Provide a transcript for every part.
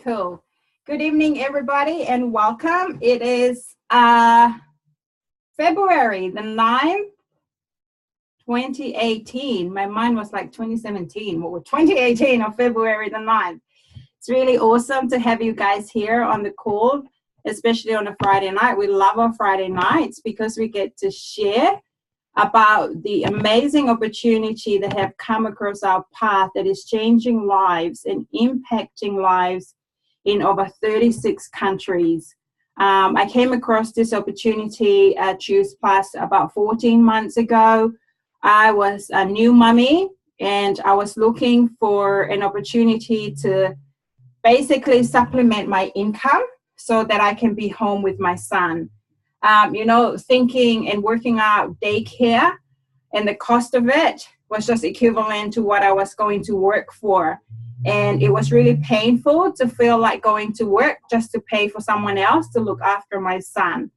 Cool. Good evening, everybody, and welcome. It is February the 9th, 2018. My mind was like 2017, or 2018 of February the 9th. It's really awesome to have you guys here on the call, especially on a Friday night. We love our Friday nights because we get to share about the amazing opportunity that have come across our path that is changing lives and impacting lives in over 36 countries. I came across this opportunity at Choose Plus about 14 months ago. I was a new mommy and I was looking for an opportunity to basically supplement my income so that I can be home with my son. Thinking and working out daycare and the cost of it was just equivalent to what I was going to work for. And it was really painful to feel like going to work just to pay for someone else to look after my son.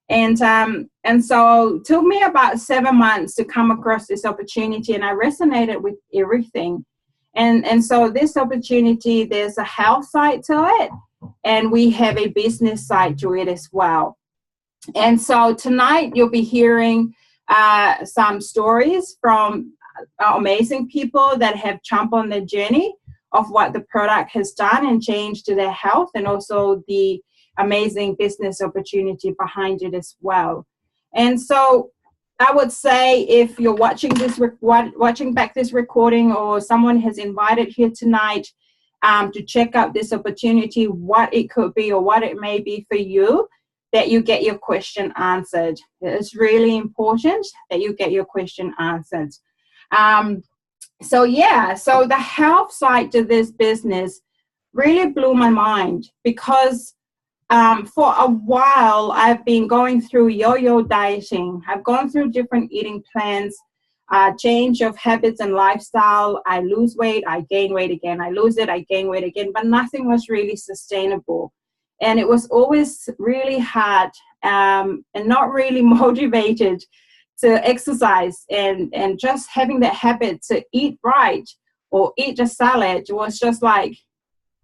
And so it took me about 7 months to come across this opportunity, and I resonated with everything. And so this opportunity, there's a health side to it, and we have a business side to it as well. And so tonight you'll be hearing some stories from amazing people that have jumped on the journey of what the product has done and changed to their health, and also the amazing business opportunity behind it as well. And so I would say if you're watching back this recording, or someone has invited here tonight to check out this opportunity, what it could be or what it may be for you, that you get your question answered. It's really important that you get your question answered. So the health side to this business really blew my mind, because for a while I've been going through yo-yo dieting. I've gone through different eating plans, change of habits and lifestyle. I lose weight, I gain weight again. I lose it, I gain weight again, but nothing was really sustainable. And it was always really hard and not really motivated to exercise, and just having that habit to eat right or eat a salad was just like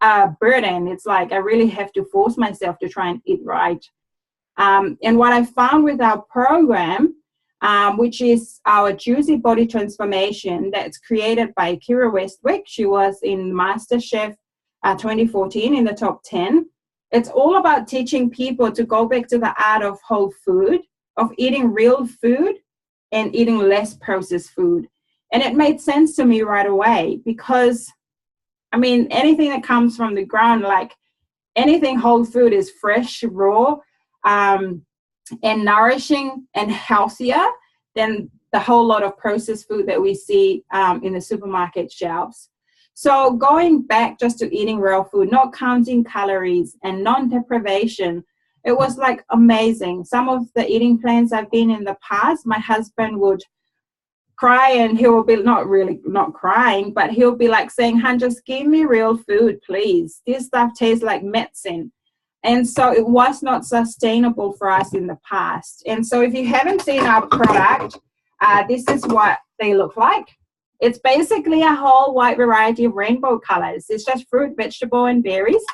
a burden. It's like I really have to force myself to try and eat right. And what I found with our program, which is our Juicy Body Transformation, that's created by Kira Westwick. She was in MasterChef 2014 in the top 10. It's all about teaching people to go back to the art of whole food, of eating real food and eating less processed food. And it made sense to me right away, because, anything that comes from the ground, like anything whole food, is fresh, raw, and nourishing and healthier than the whole lot of processed food that we see in the supermarket shelves. So going back just to eating real food, not counting calories and non-deprivation, it was like amazing. Some of the eating plans I've been in the past, my husband would cry, and he will be not crying, but he'll be like saying, "Hun, just give me real food, please. This stuff tastes like medicine." And so it was not sustainable for us in the past. And so if you haven't seen our product, this is what they look like. It's basically a whole wide variety of rainbow colors. It's just fruit, vegetable, and berries,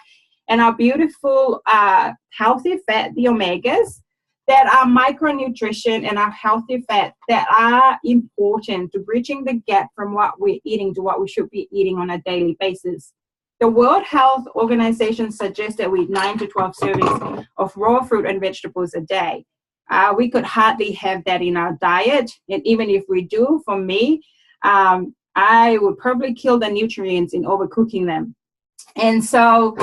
and our beautiful healthy fat, the omegas, that are micronutrition and our healthy fat that are important to bridging the gap from what we're eating to what we should be eating on a daily basis. The World Health Organization suggests that we eat 9 to 12 servings of raw fruit and vegetables a day. We could hardly have that in our diet, and even if we do, for me, I would probably kill the nutrients in overcooking them. And so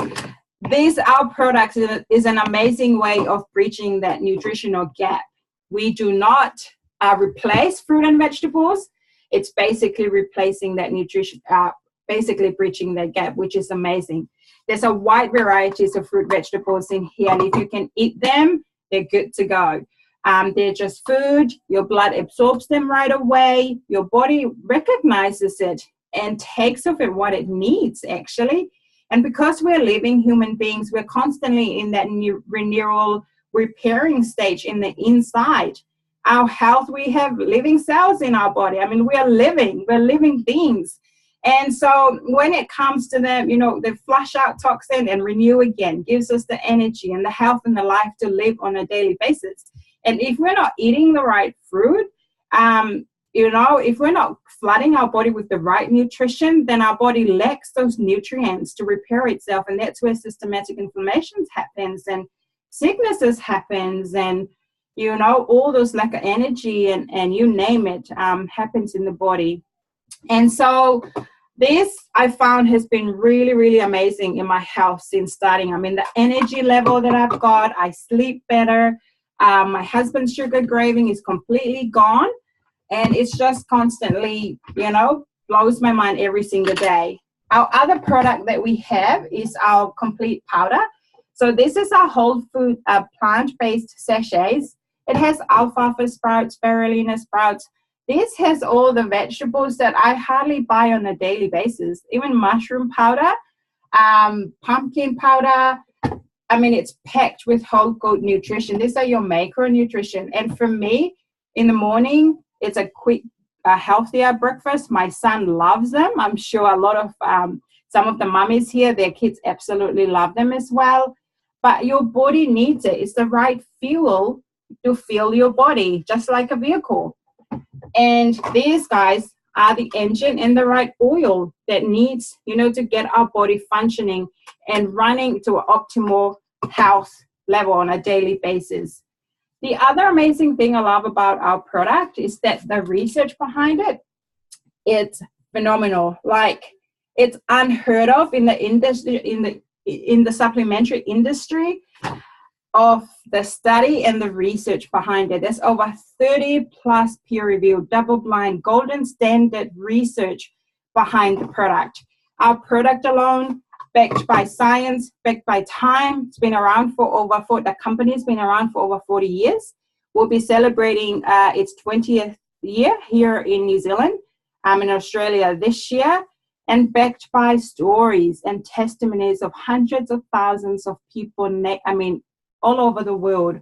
our product is an amazing way of bridging that nutritional gap. We do not replace fruit and vegetables. It's basically replacing that nutrition, basically bridging that gap, which is amazing. There's a wide variety of fruit vegetables in here, and if you can eat them, they're good to go. They're just food. Your blood absorbs them right away. Your body recognizes it and takes of it what it needs, actually. And because we're living human beings, we're constantly in that renewal repairing stage in the inside. Our health, we have living cells in our body. We're living beings. And so when it comes to them, they flush out toxin and renew again, gives us the energy and the health and the life to live on a daily basis. And if we're not eating the right fruit, if we're not flooding our body with the right nutrition, then our body lacks those nutrients to repair itself. And that's where systematic inflammation happens and sicknesses happens, and all those lack of energy and you name it happens in the body. And so this I found has been really, really amazing in my health since starting. I mean, the energy level that I've got, I sleep better. My husband's sugar craving is completely gone. And it's just constantly, blows my mind every single day. Our other product that we have is our complete powder. So this is our whole food plant-based sachets. It has alfalfa sprouts, spirulina sprouts. This has all the vegetables that I hardly buy on a daily basis, even mushroom powder, pumpkin powder. I mean, it's packed with whole good nutrition. These are your macronutrition. And for me, in the morning, it's a quick, healthier breakfast. My son loves them. I'm sure a lot of some of the mummies here, their kids absolutely love them as well. But your body needs it. It's the right fuel to fuel your body, just like a vehicle. And these guys are the engine and the right oil that needs, to get our body functioning and running to an optimal health level on a daily basis. The other amazing thing I love about our product is that the research behind it, it's phenomenal. Like, it's unheard of in the industry, in the supplementary industry, of the study and the research behind it. There's over 30 plus peer-reviewed, double-blind, golden standard research behind the product. Our product alone, backed by science, backed by time, it's been around the company's been around for over 40 years. We'll be celebrating its 20th year here in New Zealand, in Australia this year, and backed by stories and testimonies of hundreds of thousands of people, all over the world,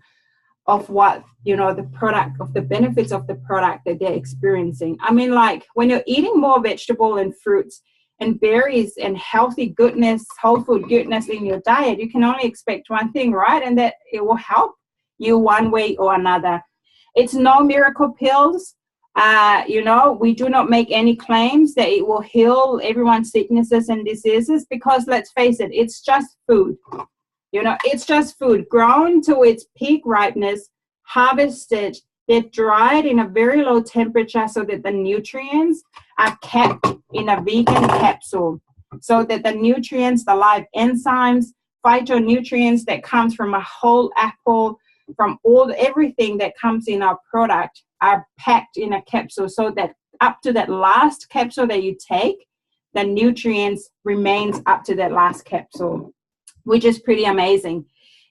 of what, the product, of the benefits of the product that they're experiencing. I mean, like, when you're eating more vegetable and fruits and berries and healthy goodness, whole food goodness in your diet, you can only expect one thing, right? And that it will help you one way or another. It's no miracle pills. We do not make any claims that it will heal everyone's sicknesses and diseases, because let's face it, it's just food. It's just food grown to its peak ripeness, harvested, they're dried in a very low temperature so that the nutrients are kept in a vegan capsule, so that the nutrients, the live enzymes, phytonutrients that comes from a whole apple, from everything that comes in our product, are packed in a capsule, so that up to that last capsule that you take, the nutrients remains up to that last capsule, which is pretty amazing.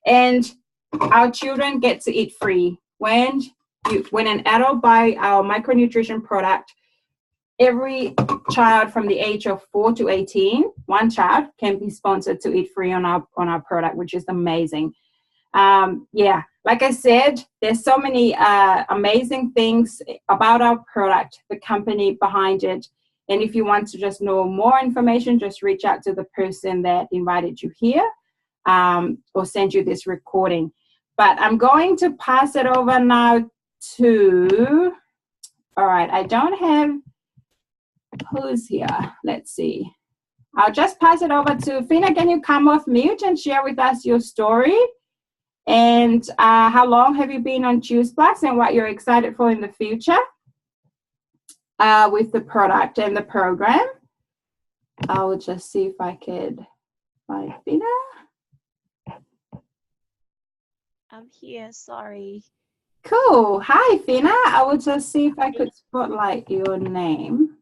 And our children get to eat free. When an adult buy our micronutrition product, every child from the age of 4 to 18, one child can be sponsored to eat free on our product, which is amazing. Like I said, there's so many amazing things about our product, the company behind it. And if you want to just know more information, just reach out to the person that invited you here, or send you this recording. But I'm going to pass it over now to, all right, I don't have who's here. Let's see. I'll just pass it over to Fina. Can you come off mute and share with us your story? And how long have you been on Juice Plus, and what you're excited for in the future with the product and the program? I will just see if I could find Fina. I'm here, sorry. Cool. Hi, Fina. I will just see if I could spotlight your name.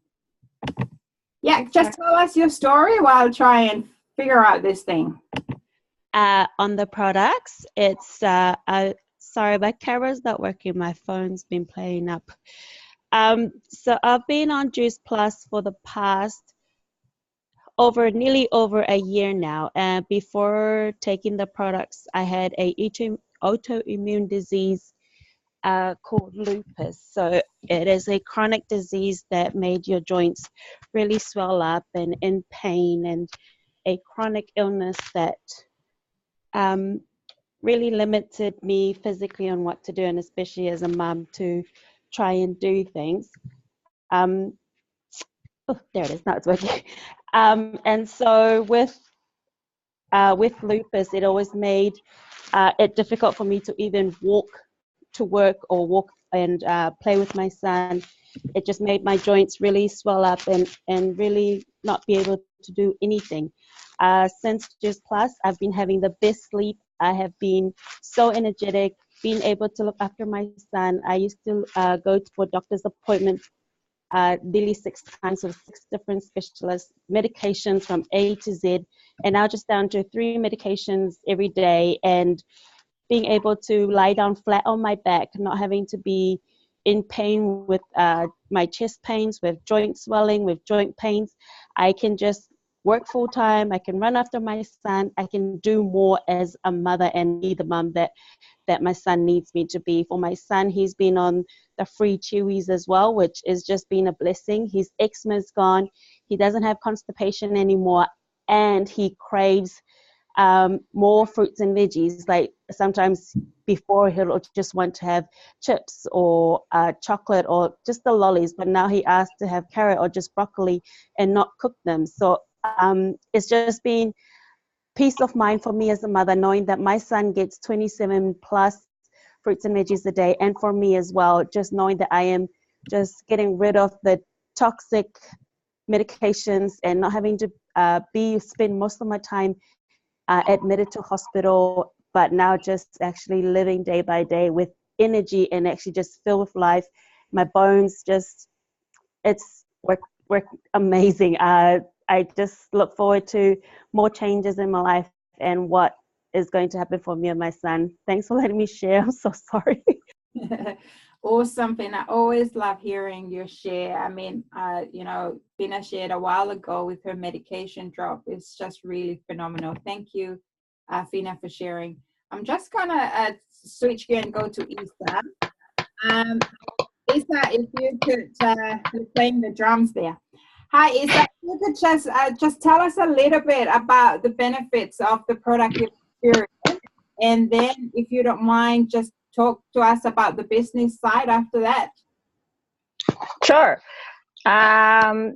Yeah, just tell us your story while I try and figure out this thing. On the products, it's sorry, my camera's not working. My phone's been playing up. So I've been on Juice Plus for the past nearly over a year now. And before taking the products, I had a autoimmune disease, called lupus. So it is a chronic disease that made your joints really swell up and in pain, and a chronic illness that really limited me physically on what to do, and especially as a mum to try and do things. Oh, there it is. Now it's working. And so with lupus, it always made it difficult for me to even walk to work or walk and play with my son. It just made my joints really swell up and really not be able to do anything. Since Juice Plus, I've been having the best sleep. I have been so energetic, being able to look after my son. I used to go for doctor's appointments nearly 6 times with 6 different specialists, medications from A to Z, and now just down to 3 medications every day, and being able to lie down flat on my back, not having to be in pain with my chest pains, with joint swelling, with joint pains. I can just work full time. I can run after my son. I can do more as a mother and be the mom that my son needs me to be. For my son, he's been on the free Chewies as well, which has just been a blessing. His eczema's gone. He doesn't have constipation anymore, and he craves more fruits and veggies. Like sometimes before he'll just want to have chips or chocolate or just the lollies, but now he asks to have carrot or just broccoli and not cook them. So it's just been peace of mind for me as a mother, knowing that my son gets 27 plus fruits and veggies a day, and for me as well, just knowing that I am just getting rid of the toxic medications and not having to spend most of my time admitted to hospital, but now just actually living day by day with energy and actually just filled with life. My bones just, it's work amazing. I just look forward to more changes in my life and what is going to happen for me and my son. Thanks for letting me share. I'm so sorry. Awesome, Fina. I always love hearing your share. I mean, Fina shared a while ago with her medication drop. It's just really phenomenal. Thank you, Fina, for sharing. I'm just gonna switch gear and go to Isa. Isa, if you could, you're playing the drums there. Hi, Isa. If you could just tell us a little bit about the benefits of the product experience, and then, if you don't mind, just talk to us about the business side after that. Sure.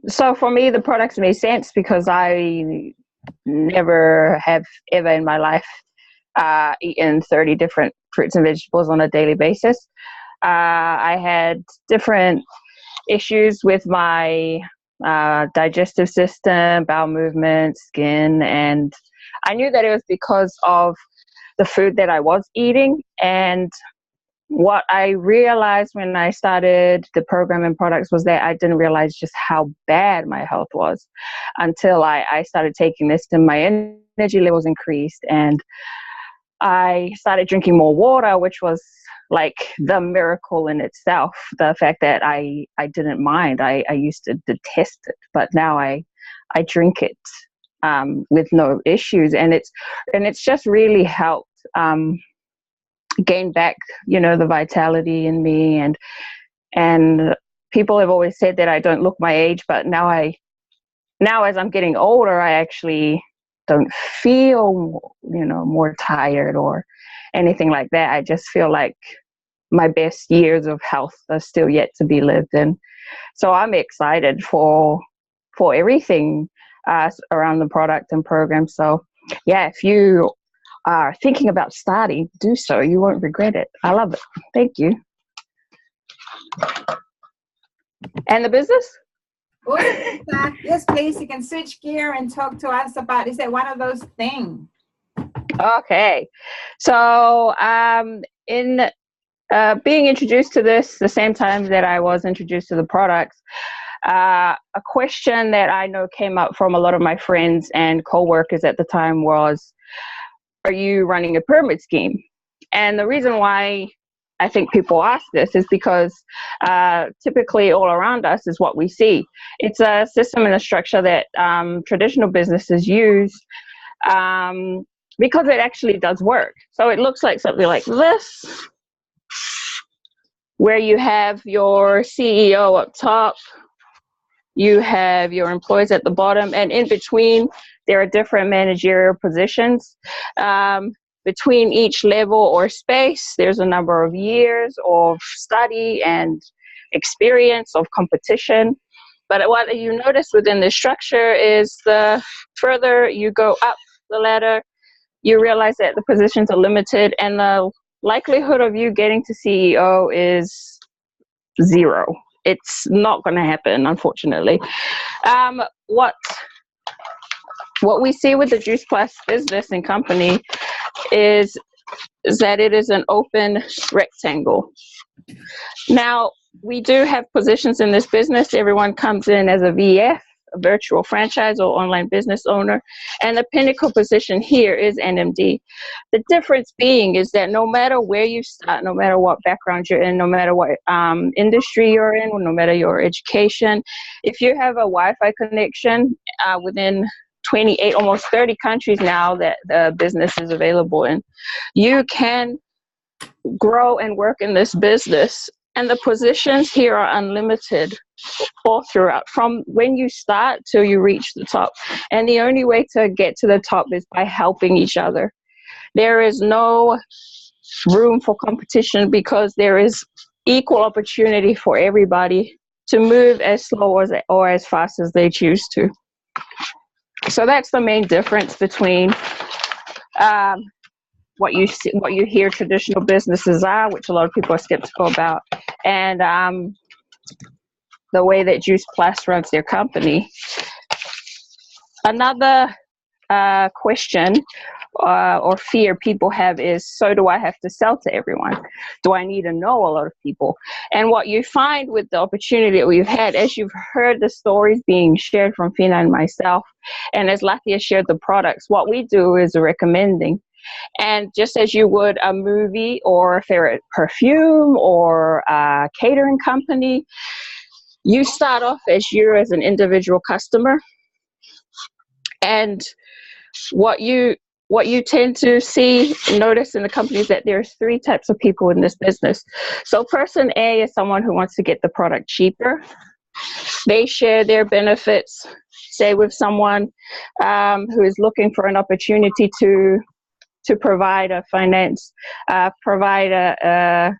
So for me, the products made sense because I never have ever in my life eaten 30 different fruits and vegetables on a daily basis. I had different issues with my digestive system, bowel movement, skin, and I knew that it was because of the food that I was eating. And what I realized when I started the program and products was that I didn't realize just how bad my health was until I started taking this, and my energy levels increased, and I started drinking more water, which was like the miracle in itself. The fact that I didn't mind. I used to detest it, but now I drink it with no issues, and it's just really helped gain back, the vitality in me, and people have always said that I don't look my age, but now as I'm getting older, I actually don't feel, more tired or anything like that. I just feel like my best years of health are still yet to be lived, and so I'm excited for everything around the product and program. So yeah, if you are thinking about starting, do so. You won't regret it. I love it. Thank you. And the business? Yes, please. You can switch gear and talk to us about, is it one of those things? Okay. So in being introduced to this the same time that I was introduced to the products, a question that I know came up from a lot of my friends and co-workers at the time was, are you running a pyramid scheme? And the reason why I think people ask this is because typically all around us is what we see. It's a system and a structure that traditional businesses use because it actually does work. So it looks like something like this. where you have your CEO up top, you have your employees at the bottom, and in between, there are different managerial positions. Between each level or space, there's a number of years of study and experience of competition. But what you notice within this structure is the further you go up the ladder, you realize that the positions are limited and the likelihood of you getting to CEO is 0. It's not going to happen, unfortunately. What we see with the Juice Plus business and company is that it is an open rectangle. Now, we do have positions in this business. Everyone comes in as a VF, a virtual franchise or online business owner, and the pinnacle position here is NMD. The difference being is that no matter where you start, no matter what background you're in, no matter what industry you're in, no matter your education, if you have a Wi-Fi connection within 28, almost 30 countries now that the business is available in, you can grow and work in this business. And the positions here are unlimited all throughout, from when you start till you reach the top. And the only way to get to the top is by helping each other. There is no room for competition because there is equal opportunity for everybody to move as slow or as fast as they choose to. So that's the main difference between what you hear traditional businesses are, which a lot of people are skeptical about, and the way that Juice Plus runs their company. Another question or fear people have is, so do I have to sell to everyone? Do I need to know a lot of people? And what you find with the opportunity that we've had, as you've heard the stories being shared from Fina and myself, and as Lathia shared the products, what we do is recommending. And just as you would a movie or a favorite perfume or a catering company, you start off as you as an individual customer. And what you tend to notice in the companies that there's 3 types of people in this business. So person A is someone who wants to get the product cheaper. They share their benefits, say with someone who is looking for an opportunity to provide a finance, provide a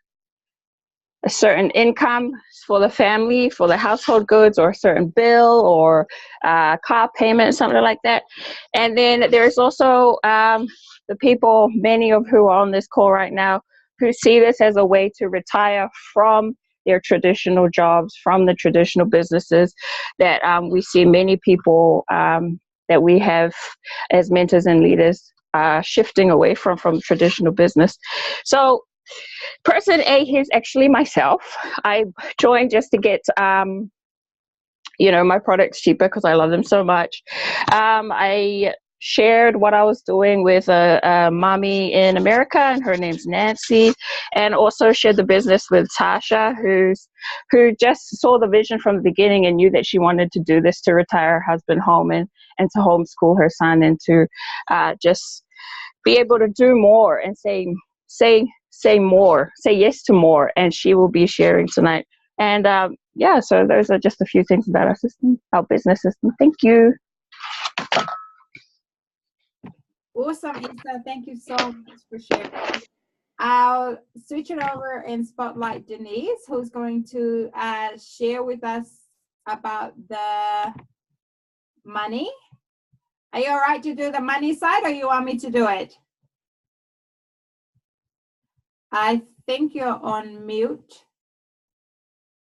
certain income for the family, for the household goods, or a certain bill, or car payment, something like that. And then there's also the people, many of who are on this call right now, who see this as a way to retire from their traditional jobs, from the traditional businesses that we see many people that we have as mentors and leaders shifting away from traditional business. So person A is actually myself. I joined just to get my products cheaper because I love them so much. I shared what I was doing with a mommy in America, and her name's Nancy, and also shared the business with Tasha, who just saw the vision from the beginning and knew that she wanted to do this to retire her husband home and to homeschool her son, and to just be able to do more and say more, say yes to more, and she will be sharing tonight. And so those are just a few things about our system, our business system. Thank you. Awesome, Isa. Thank you so much for sharing. I'll switch it over and spotlight Denise, who's going to share with us about the money. Are you all right to do the money side, or you want me to do it? I think you're on mute.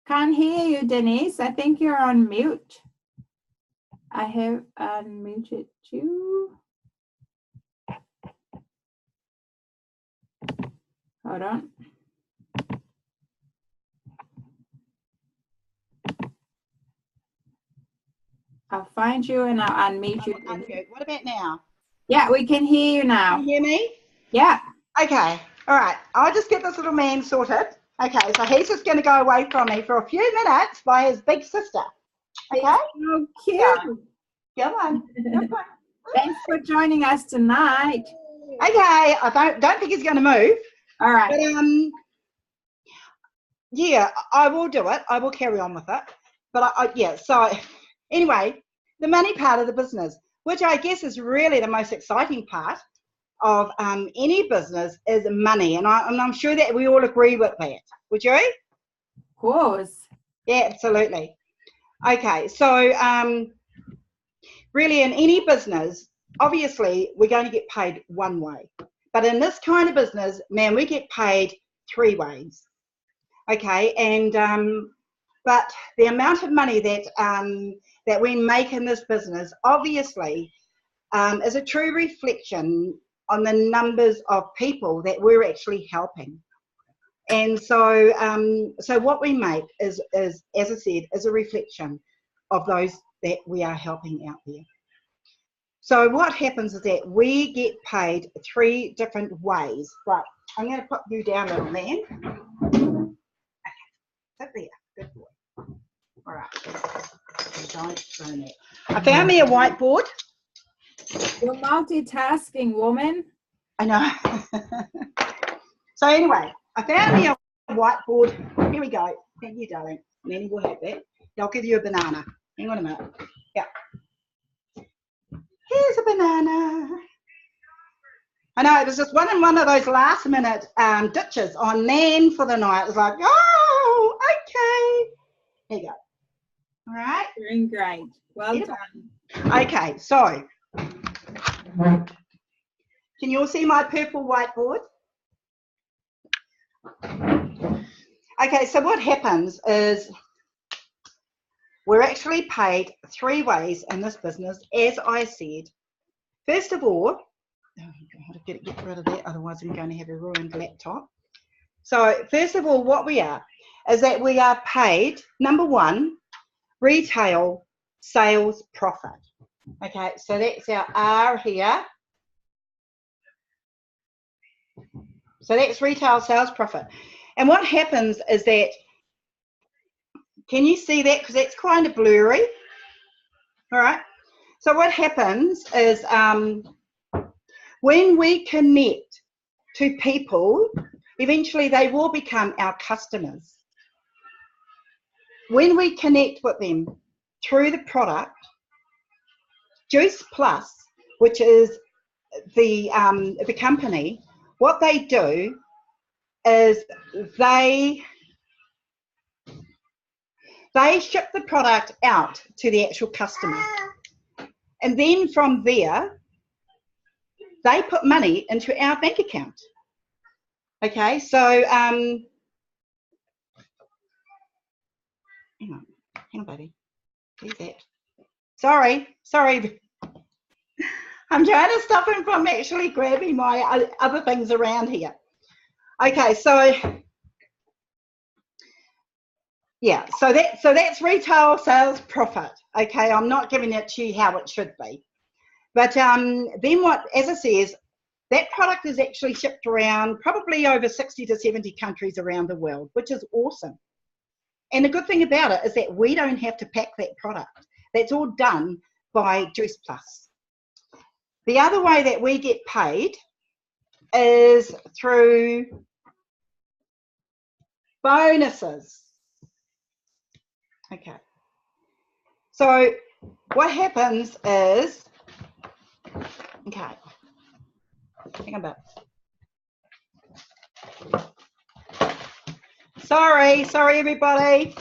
Can't hear you, Denise. I think you're on mute. I have unmuted you. Hold on. I'll find you and I'll unmute you. What about now? Yeah, we can hear you now. Can you hear me? Yeah. Okay. All right. I'll just get this little man sorted. Okay. So he's just going to go away from me for a few minutes by his big sister. Okay. So cute. Come on. Thanks for joining us tonight. Okay. I don't think he's going to move. All right. But yeah, I will do it. I will carry on with it. But yeah, so anyway, the money part of the business, which I guess is really the most exciting part of any business, is money. And I'm sure that we all agree with that. Would you? Of course. Yeah, absolutely. Okay, so really in any business, obviously we're going to get paid one way. But in this kind of business, man, we get paid three ways. Okay, and but the amount of money that we make in this business obviously is a true reflection on the numbers of people that we're actually helping. And so so what we make is, as I said, is a reflection of those that we are helping out there. So what happens is that we get paid three different ways. Right, I'm going to put you down, little man. Sit there, good boy. All right, don't burn it. I found me a whiteboard. You're multitasking, woman. I know. So anyway, I found me a whiteboard. Here we go. Thank you, darling. Nanny will have that. I'll give you a banana. Hang on a minute. Yeah. Here's a banana. I know, it was just one of those last minute ditches on Nan for the night. It was like, oh, okay. There you go. All right. Doing great. Well done. Okay, so can you all see my purple whiteboard? Okay, so what happens is we're actually paid three ways in this business, as I said. First of all, oh God, I've got to get rid of that, otherwise I'm going to have a ruined laptop. So first of all, what we are is that we are paid, number one, retail sales profit. Okay, so that's our R here. So that's retail sales profit. And what happens is that, can you see that? Because that's kind of blurry. All right. So what happens is when we connect to people, eventually they will become our customers. When we connect with them through the product, Juice Plus, which is the company, what they do is they ship the product out to the actual customer. And then from there, they put money into our bank account. Okay, so hang on, baby. Where's that? Sorry. I'm trying to stop him from actually grabbing my other things around here. Okay, so yeah, so that's retail sales profit. Okay, I'm not giving it to you how it should be, but then what, as it says, that product is actually shipped around probably over 60 to 70 countries around the world, which is awesome. And the good thing about it is that we don't have to pack that product. That's all done by Juice Plus. The other way that we get paid is through bonuses. Okay. So what happens is, okay, hang on a bit. Sorry everybody.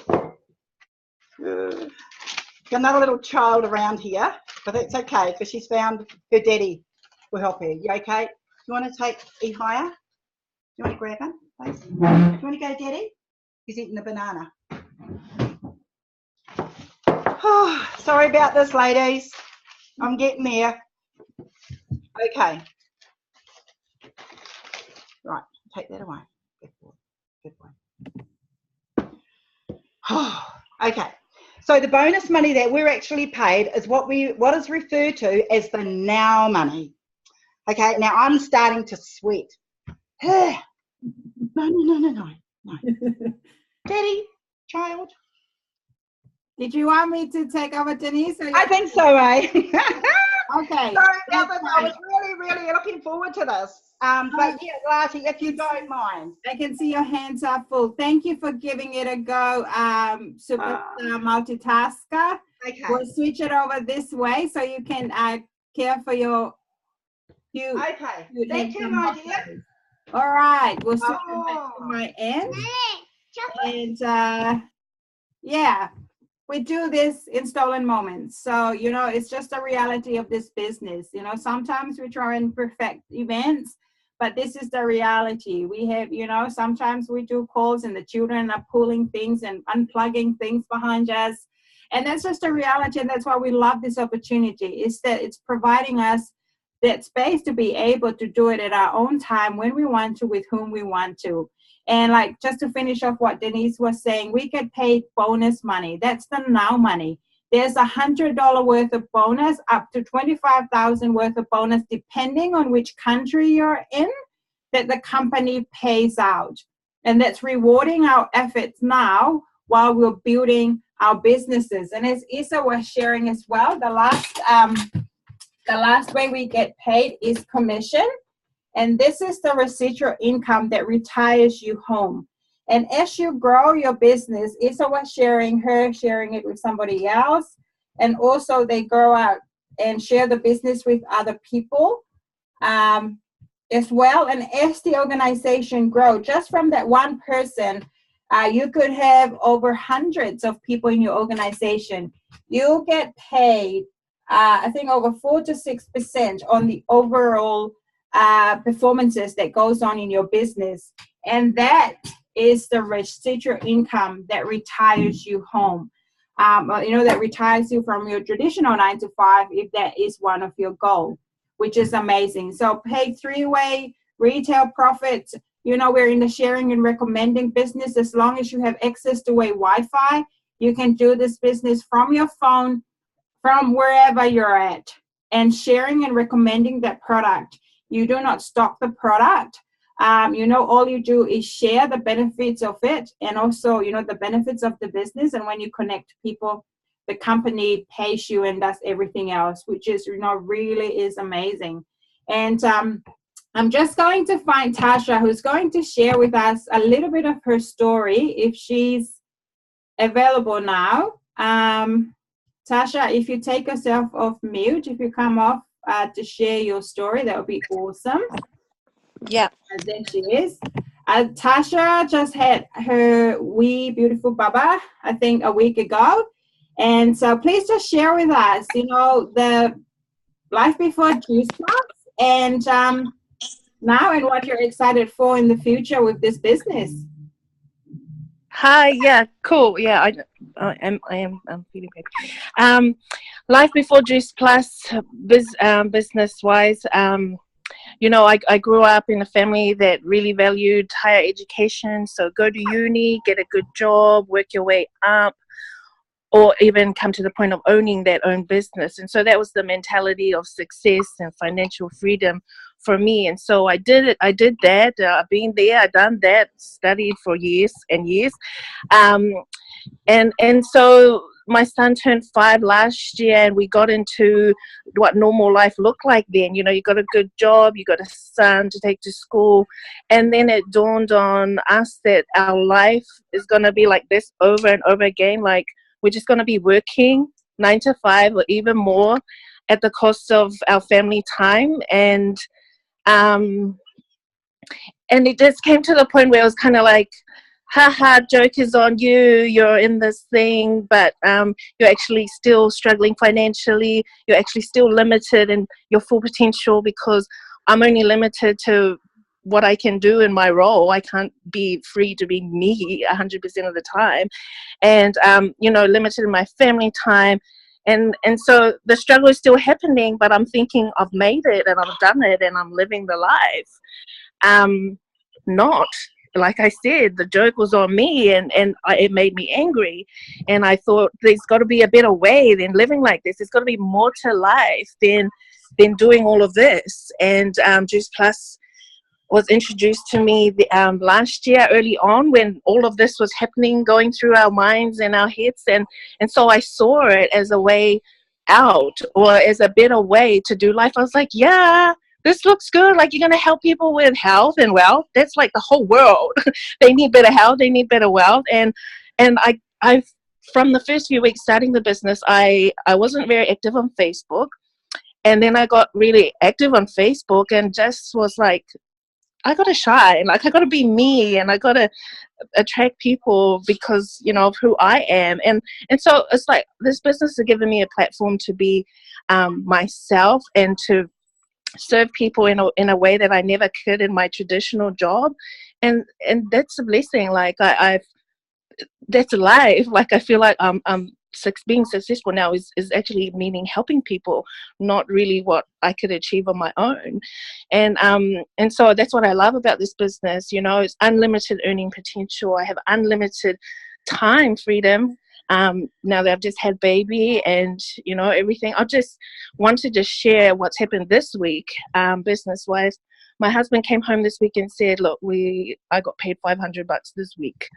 Got another little child around here, but that's okay because she's found her daddy will help her. You okay? You want to take E higher? You want to grab him, please? You want to go, Daddy? He's eating a banana. Oh, sorry about this, ladies. I'm getting there. Okay. Right, take that away. Good boy. Good boy. Oh, okay. So the bonus money that we're actually paid is what is referred to as the now money. Okay, now I'm starting to sweat. No. Daddy, child. Did you want me to take over, Denise? I think so, eh? Okay. Sorry about this. I was really, really looking forward to this. But yeah, Lati, if you don't mind. I can see your hands are full. Thank you for giving it a go, super multitasker. Okay. We'll switch it over this way so you can care for your cute. Okay. cute Thank you, handsome my boxers. dear. All right. We'll switch it back to Oh. my end. And yeah, we do this in stolen moments. So, you know, it's just a reality of this business. You know, sometimes we try and perfect events, but this is the reality. We have, you know, sometimes we do calls and the children are pulling things and unplugging things behind us. And that's just a reality. And that's why we love this opportunity, is that it's providing us that space to be able to do it at our own time, when we want to, with whom we want to. And like, just to finish off what Denise was saying, we get paid bonus money. That's the now money. There's $100 worth of bonus, up to $25,000 worth of bonus, depending on which country you're in, that the company pays out. And that's rewarding our efforts now while we're building our businesses. And as Isa was sharing as well, the last way we get paid is commission. And this is the residual income that retires you home. And as you grow your business, Isa was sharing it with somebody else. And also they go out and share the business with other people as well. And as the organization grows, just from that one person, you could have over hundreds of people in your organization. You get paid, I think, over 4 to 6% on the overall performances that goes on in your business. And that is the residual income that retires you home. You know, that retires you from your traditional 9 to 5, if that is one of your goals, which is amazing. So paid 3-way retail profits. You know, we're in the sharing and recommending business. As long as you have access to a Wi-Fi, you can do this business from your phone, from wherever you're at, and sharing and recommending that product. You do not stock the product. You know, all you do is share the benefits of it, and also, you know, the benefits of the business. And when you connect people, the company pays you and does everything else, which is, you know, really is amazing. And I'm just going to find Tasha, who's going to share with us a little bit of her story, if she's available now. Tasha, if you take yourself off mute, if you come off to share your story, that would be awesome. Yeah. And there she is. Tasha just had her wee beautiful Baba, I think, a week ago. And so please just share with us, you know, the life before Juice Plus, and now, and what you're excited for in the future with this business. Hi. Yeah. Cool. Yeah. I am. I'm feeling good. Life before Juice Plus, business wise. You know, I grew up in a family that really valued higher education. So go to uni, get a good job, work your way up, or even come to the point of owning that own business. And so that was the mentality of success and financial freedom for me. And so I did it. I did that. I've been there. I've done that. Studied for years and years. And so my son turned 5 last year, and we got into what normal life looked like then. You know, you got a good job, you got a son to take to school, and then it dawned on us that our life is going to be like this over and over again. Like, we're just going to be working 9 to 5 or even more at the cost of our family time. And it just came to the point where it was kind of like, haha, joke is on you, you're in this thing, but you're actually still struggling financially, you're actually still limited in your full potential, because I'm only limited to what I can do in my role. I can't be free to be me 100% of the time, and you know, limited in my family time. And so the struggle is still happening, but I'm thinking I've made it and I've done it and I'm living the life. Not, like I said, the joke was on me, and it made me angry. And I thought, there's got to be a better way than living like this. There's got to be more to life than doing all of this. And Juice Plus was introduced to me last year, early on, when all of this was happening, going through our minds and our heads. And so I saw it as a way out or as a better way to do life. I was like, yeah, this looks good. Like, you're going to help people with health and wealth. That's like the whole world. They need better health. They need better wealth. And I've from the first few weeks starting the business, I wasn't very active on Facebook. And then I got really active on Facebook and just was like, I got to shine. Like, I got to be me, and I got to attract people because, you know, of who I am. And so it's like this business has given me a platform to be myself and to serve people in a way that I never could in my traditional job. And that's a blessing. Like, I've that's life. Like, I feel like being successful now is actually meaning helping people, not really what I could achieve on my own. And so that's what I love about this business. You know, it's unlimited earning potential. I have unlimited time freedom. Now that I've just had baby and, you know, everything, I just wanted to share what's happened this week, business wise. My husband came home this week and said, look, I got paid $500 this week.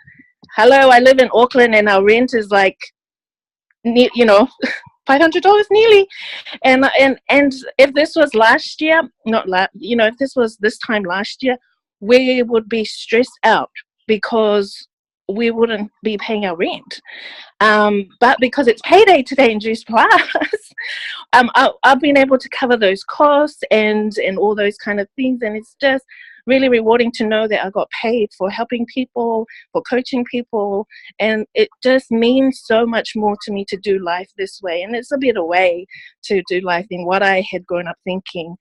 Hello, I live in Auckland and our rent is like, you know, $500 nearly. And if this was last year, if this was this time last year, we would be stressed out because we wouldn't be paying our rent. But because it's payday today in Juice Plus, I've been able to cover those costs and all those kind of things. And it's just really rewarding to know that I got paid for helping people, for coaching people. And it just means so much more to me to do life this way. And it's a better way to do life than what I had grown up thinking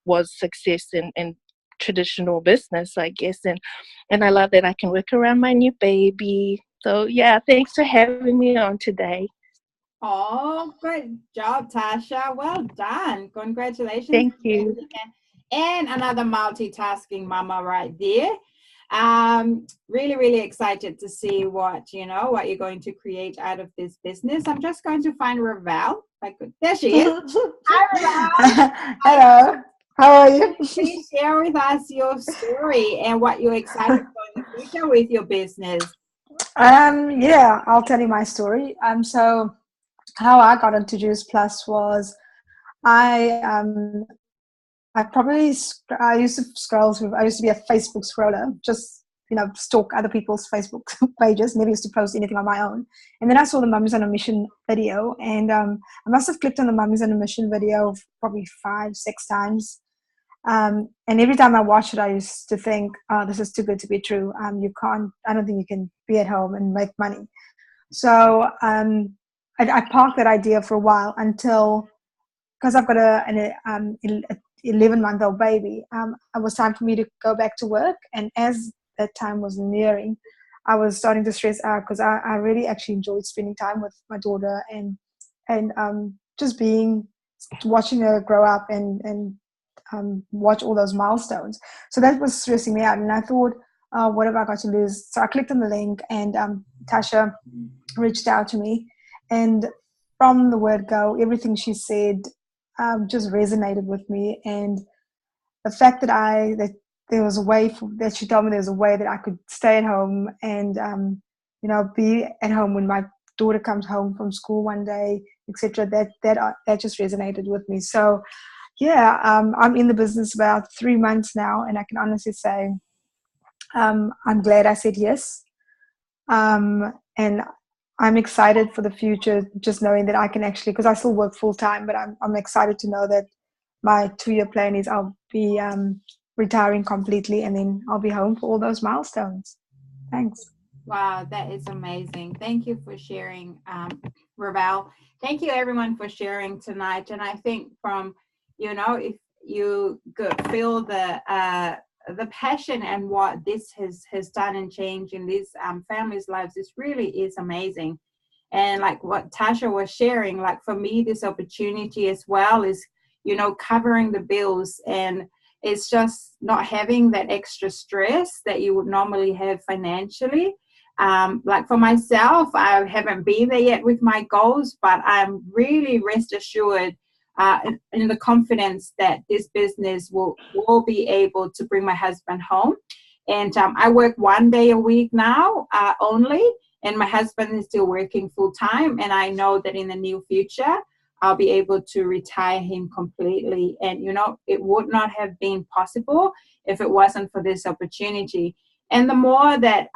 was success in traditional business, I guess. And I love that I can work around my new baby. So yeah, thanks for having me on today. Oh, great job, Tasha. Well done. Congratulations. Thank you. And another multitasking mama right there. Really, really excited to see what you're going to create out of this business. I'm just going to find Ravel. There she is. Hi, Ravel. Hello. How are you? Please share with us your story and what you're excited for in the future with your business. Yeah, I'll tell you my story. So how I got into Juice Plus was I used to scroll through. I used to be a Facebook scroller, just stalk other people's Facebook pages. Never used to post anything on my own. And then I saw the Mums on a Mission video, and I must have clicked on the Mums on a Mission video probably 5-6 times. And every time I watched it, I used to think, "Oh, this is too good to be true. I don't think you can be at home and make money." So I parked that idea for a while until, because I've got an 11-month-old baby, it was time for me to go back to work. And as that time was nearing, I was starting to stress out because I really actually enjoyed spending time with my daughter and just watching her grow up and watch all those milestones. So that was stressing me out. And I thought, what have I got to lose? So I clicked on the link, and Tasha reached out to me. And from the word go, everything she said just resonated with me. And the fact that there was a way that she told me there was a way that I could stay at home and be at home when my daughter comes home from school one day, etc. That just resonated with me. So yeah, I'm in the business about 3 months now, and I can honestly say I'm glad I said yes. And I'm excited for the future, just knowing that I can actually, because I still work full time, but I'm excited to know that my 2-year plan is I'll be retiring completely, and then I'll be home for all those milestones. Thanks. Wow, that is amazing. Thank you for sharing, Ravel. Thank you, everyone, for sharing tonight. And I think if you could feel the passion and what this has done and changed in these families' lives, this really is amazing. And like what Tasha was sharing, like for me, this opportunity as well is, covering the bills, and it's just not having that extra stress that you would normally have financially. Like for myself, I haven't been there yet with my goals, but I'm really rest assured in the confidence that this business will be able to bring my husband home. And I work 1 day a week now only, and my husband is still working full time. And I know that in the near future, I'll be able to retire him completely. And, you know, it would not have been possible if it wasn't for this opportunity. And the more that,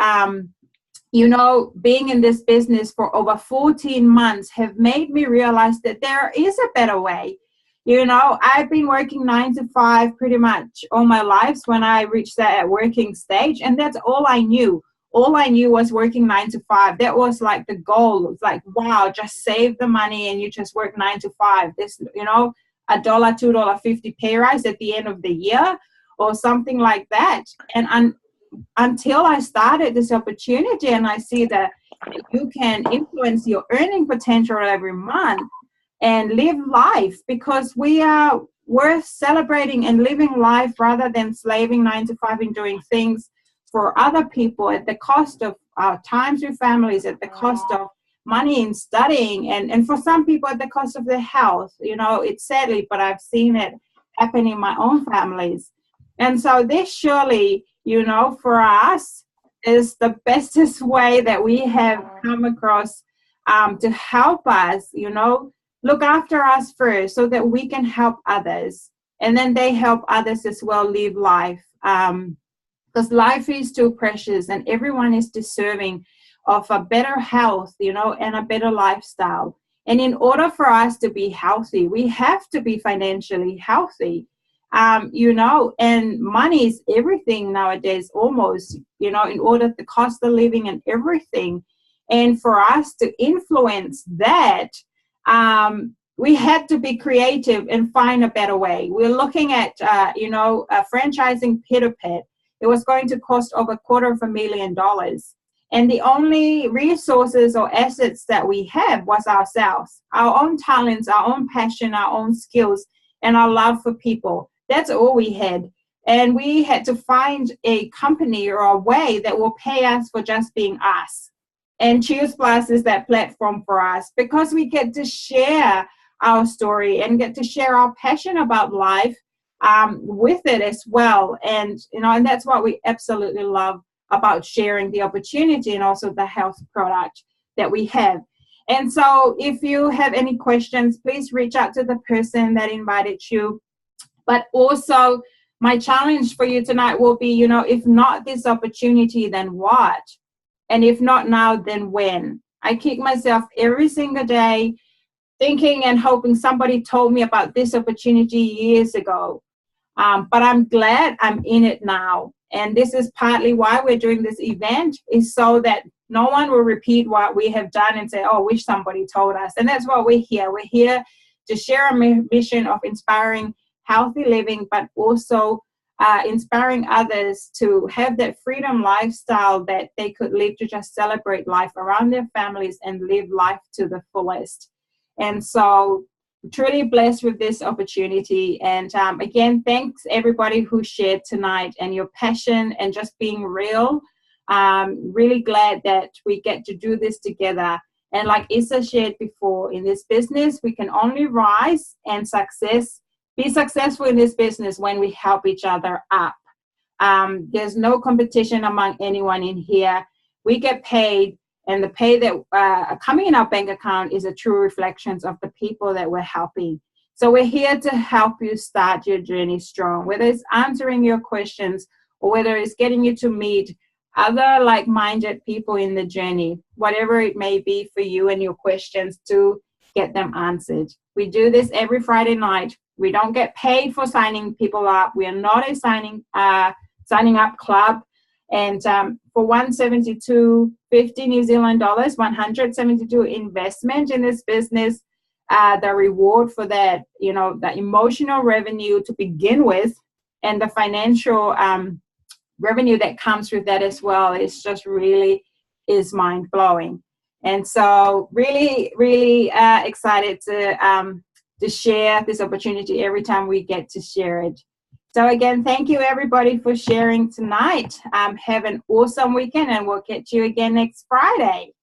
you know, being in this business for over 14 months have made me realize that there is a better way. You know, I've been working 9 to 5 pretty much all my life when I reached that working stage, and that's all I knew. All I knew was working 9 to 5. That was like the goal. It's like, wow, just save the money and you just work 9 to 5. This, you know, $1, $2.50 pay rise at the end of the year or something like that. And until I started this opportunity and I see that you can influence your earning potential every month and live life, because we are worth celebrating and living life rather than slaving 9 to 5 and doing things for other people at the cost of our times with families, at the cost of money in studying, and for some people at the cost of their health. You know, it's sadly, but I've seen it happen in my own families. And so this surely, you know, for us is the bestest way that we have come across to help us, you know, look after us first so that we can help others. And then they help others as well live life. Because life is too precious and everyone is deserving of a better health, you know, and a better lifestyle. And in order for us to be healthy, we have to be financially healthy. You know, and money is everything nowadays, almost, you know, in order the cost of living and everything. And for us to influence that, we had to be creative and find a better way. We're looking at, you know, franchising Peter Pet. It was going to cost over $250,000. And the only resources or assets that we have was ourselves, our own talents, our own passion, our own skills, and our love for people. That's all we had. And we had to find a company or a way that will pay us for just being us. And Choose Plus is that platform for us, because we get to share our story and get to share our passion about life with it as well. And, you know, and that's what we absolutely love about sharing the opportunity and also the health product that we have. And so if you have any questions, please reach out to the person that invited you. But also, my challenge for you tonight will be, you know, if not this opportunity, then what? And if not now, then when? I kick myself every single day thinking and hoping somebody told me about this opportunity years ago. But I'm glad I'm in it now. And this is partly why we're doing this event, is so that no one will repeat what we have done and say, oh, I wish somebody told us. And that's what we're here. We're here to share a mission of inspiring healthy living, but also inspiring others to have that freedom lifestyle that they could live, to just celebrate life around their families and live life to the fullest. And so truly blessed with this opportunity. And again, thanks everybody who shared tonight and your passion and just being real. Really glad that we get to do this together. And like Issa shared before, in this business, we can only rise and be successful in this business when we help each other up. There's no competition among anyone in here. We get paid, and the pay that coming in our bank account is a true reflection of the people that we're helping. So we're here to help you start your journey strong, whether it's answering your questions or whether it's getting you to meet other like-minded people in the journey, whatever it may be for you and your questions, to get them answered. We do this every Friday night. We don't get paid for signing people up. We are not a signing up club. And for $172.50 New Zealand dollars, 172 investment in this business, the reward for that, you know, the emotional revenue to begin with, and the financial revenue that comes with that as well, is just really is mind blowing. And so really, really excited to share this opportunity every time we get to share it. So again, thank you everybody for sharing tonight. Have an awesome weekend, and we'll catch you again next Friday.